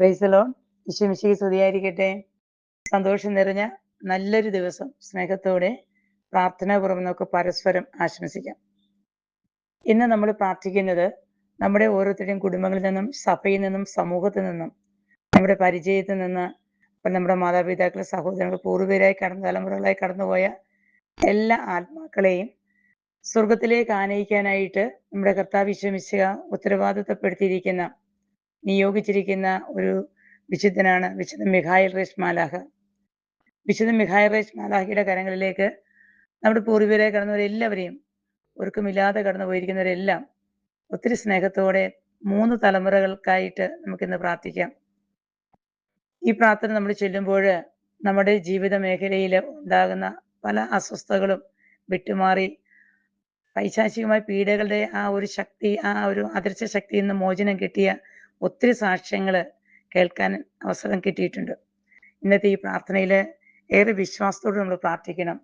Praise the Lord. ഈശോമിശിഹായ്ക്ക് സ്തുതിയായിരിക്കട്ടെ. സന്തോഷം നിറഞ്ഞ നല്ലൊരു ദിവസം സ്നേഹത്തോടെ പ്രാർത്ഥനാപൂർവ്വം നമുക്ക് പരസ്പരം ആശംസിക്കാം. ഇന്ന് നമ്മൾ പ്രാർത്ഥിക്കുന്നത് നമ്മുടെ ഓരോരുത്തരുടെയും കുടുംബങ്ങളിൽ നിന്നും, സഭയിൽ നിന്നും, സമൂഹത്തിൽ നിന്നും, നമ്മുടെ പരിചയത്തിൽ നിന്ന്, നമ്മുടെ മാതാപിതാക്കൾ, സഹോദരങ്ങൾ, പൂർവികരായി തലമുറകളായി കടന്നുപോയ എല്ലാ ആത്മാക്കളെയും സ്വർഗത്തിലേക്ക് ആനയിക്കാനായിട്ട് നമ്മുടെ കർത്താവ് ഈശോമിശിഹ ഉത്തരവാദിത്തപ്പെടുത്തിയിരിക്കുന്ന, നിയോഗിച്ചിരിക്കുന്ന ഒരു വിശുദ്ധനാണ് വിശുദ്ധ മിഖായേൽ റേഷ് മാലാഖ. വിശുദ്ധ മിഖായേൽ റേഷ് മാലാഖയുടെ കരങ്ങളിലേക്ക് നമ്മുടെ പൂർവികരായി കടന്നവരെല്ലാവരെയും, ഒരുക്കമില്ലാതെ കടന്നു പോയിരിക്കുന്നവരെല്ലാം ഒത്തിരി സ്നേഹത്തോടെ 3 തലമുറകൾക്കായിട്ട് നമുക്കിന്ന് പ്രാർത്ഥിക്കാം. ഈ പ്രാർത്ഥന നമ്മൾ ചൊല്ലുമ്പോൾ നമ്മുടെ ജീവിത മേഖലയിൽ ഉണ്ടാകുന്ന പല അസ്വസ്ഥതകളും വിട്ടുമാറി പൈശാചികമായ പീഡകളുടെ ആ ഒരു ശക്തി, ആ ഒരു അദൃശ്യ ശക്തിയിൽ നിന്ന് മോചനം കിട്ടിയ ഒത്തിരി സാക്ഷ്യങ്ങൾ കേൾക്കാൻ അവസരം കിട്ടിയിട്ടുണ്ട്. ഇന്നത്തെ ഈ പ്രാർത്ഥനയിൽ ഏറെ വിശ്വാസത്തോടെ നമ്മൾ പ്രാർത്ഥിക്കണം.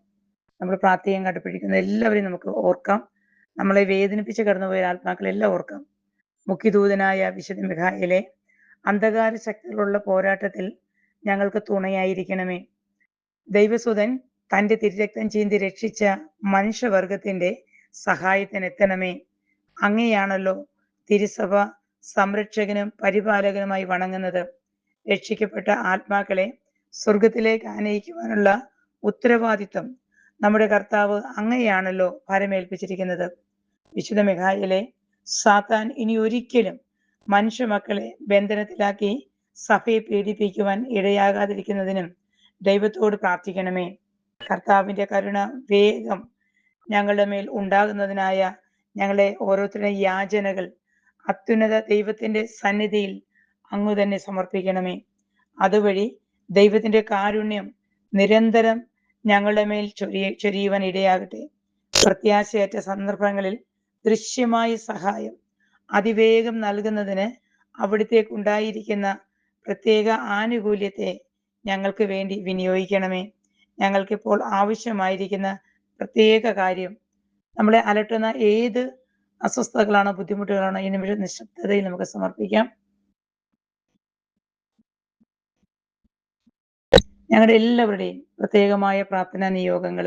നമ്മൾ പ്രാർത്ഥിക്കാൻ കടപ്പെട്ടിരിക്കുന്ന എല്ലാവരെയും നമുക്ക് ഓർക്കാം. നമ്മളെ വേദനിപ്പിച്ച് കടന്നുപോയ ആത്മാക്കളെല്ലാം ഓർക്കാം. മുഖ്യദൂതനായ വിശുദ്ധ മിഖായേലെ, അന്ധകാര ശക്തികളുള്ള പോരാട്ടത്തിൽ ഞങ്ങൾക്ക് തുണയായിരിക്കണമേ. ദൈവസുതൻ തൻ്റെ തിരുരക്തം ചീന്തി രക്ഷിച്ച മനുഷ്യവർഗത്തിന്റെ സഹായത്തിന് എത്തണമേ. അങ്ങനെയാണല്ലോ തിരുസഭ സംരക്ഷകനും പരിപാലകനുമായി വണങ്ങുന്നത്. രക്ഷിക്കപ്പെട്ട ആത്മാക്കളെ സ്വർഗത്തിലേക്ക് ആനയിക്കുവാനുള്ള ഉത്തരവാദിത്വം നമ്മുടെ കർത്താവ് അങ്ങനെയാണല്ലോ ഭരമേൽപ്പിച്ചിരിക്കുന്നത്. വിശുദ്ധ മിഖായേലെ, സാത്താൻ ഇനി ഒരിക്കലും മനുഷ്യമക്കളെ ബന്ധനത്തിലാക്കി സഭയെ പീഡിപ്പിക്കുവാൻ ഇടയാകാതിരിക്കുന്നതിനും ദൈവത്തോട് പ്രാർത്ഥിക്കണമേ. കർത്താവിന്റെ കരുണ വേഗം ഞങ്ങളുടെ മേൽ ഉണ്ടാകുന്നതിനായ ഞങ്ങളെ ഓരോരുത്തരുടെയും യാചനകൾ അത്യുന്നത ദൈവത്തിന്റെ സന്നിധിയിൽ അങ്ങ് തന്നെ സമർപ്പിക്കണമേ. അതുവഴി ദൈവത്തിന്റെ കാരുണ്യം നിരന്തരം ഞങ്ങളുടെ മേൽ ചൊരിയുവാൻ ഇടയാകട്ടെ. പ്രത്യാശയറ്റ സന്ദർഭങ്ങളിൽ ദൃശ്യമായ സഹായം അതിവേഗം നൽകുന്നതിന് അവിടുത്തേക്ക് ഉണ്ടായിരിക്കുന്ന പ്രത്യേക ആനുകൂല്യത്തെ ഞങ്ങൾക്ക് വേണ്ടി വിനിയോഗിക്കണമേ. ഞങ്ങൾക്കിപ്പോൾ ആവശ്യമായിരിക്കുന്ന പ്രത്യേക കാര്യം, നമ്മളെ അലട്ടുന്ന ഏത് അസ്വസ്ഥതകളാണോ, ബുദ്ധിമുട്ടുകളാണോ, ഈ നിമിഷം നിശബ്ദതയിൽ നമുക്ക് സമർപ്പിക്കാം. ഞങ്ങളുടെ എല്ലാവരുടെയും പ്രത്യേകമായ പ്രാർത്ഥനാ നിയോഗങ്ങൾ,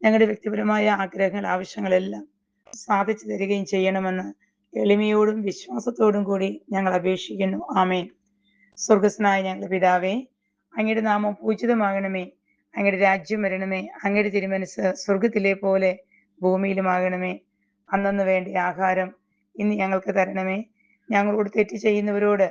ഞങ്ങളുടെ വ്യക്തിപരമായ ആഗ്രഹങ്ങൾ, ആവശ്യങ്ങളെല്ലാം സാധിച്ചു തരികയും ചെയ്യണമെന്ന് എളിമയോടും വിശ്വാസത്തോടും കൂടി ഞങ്ങൾ അപേക്ഷിക്കുന്നു. ആമേൻ. സ്വർഗസ്നായ ഞങ്ങളുടെ പിതാവേ, അങ്ങയുടെ നാമം പൂജിതമാകണമേ. അങ്ങയുടെ രാജ്യം വരണമേ. അങ്ങയുടെ തിരുമനസ് സ്വർഗത്തിലെ പോലെ ഭൂമിയിലുമാകണമേ. അന്നന്ന് വേണ്ട ആഹാരം ഇന്ന് ഞങ്ങൾക്ക് തരണമേ. ഞങ്ങളോട് തെറ്റ് ചെയ്യുന്നവരോട്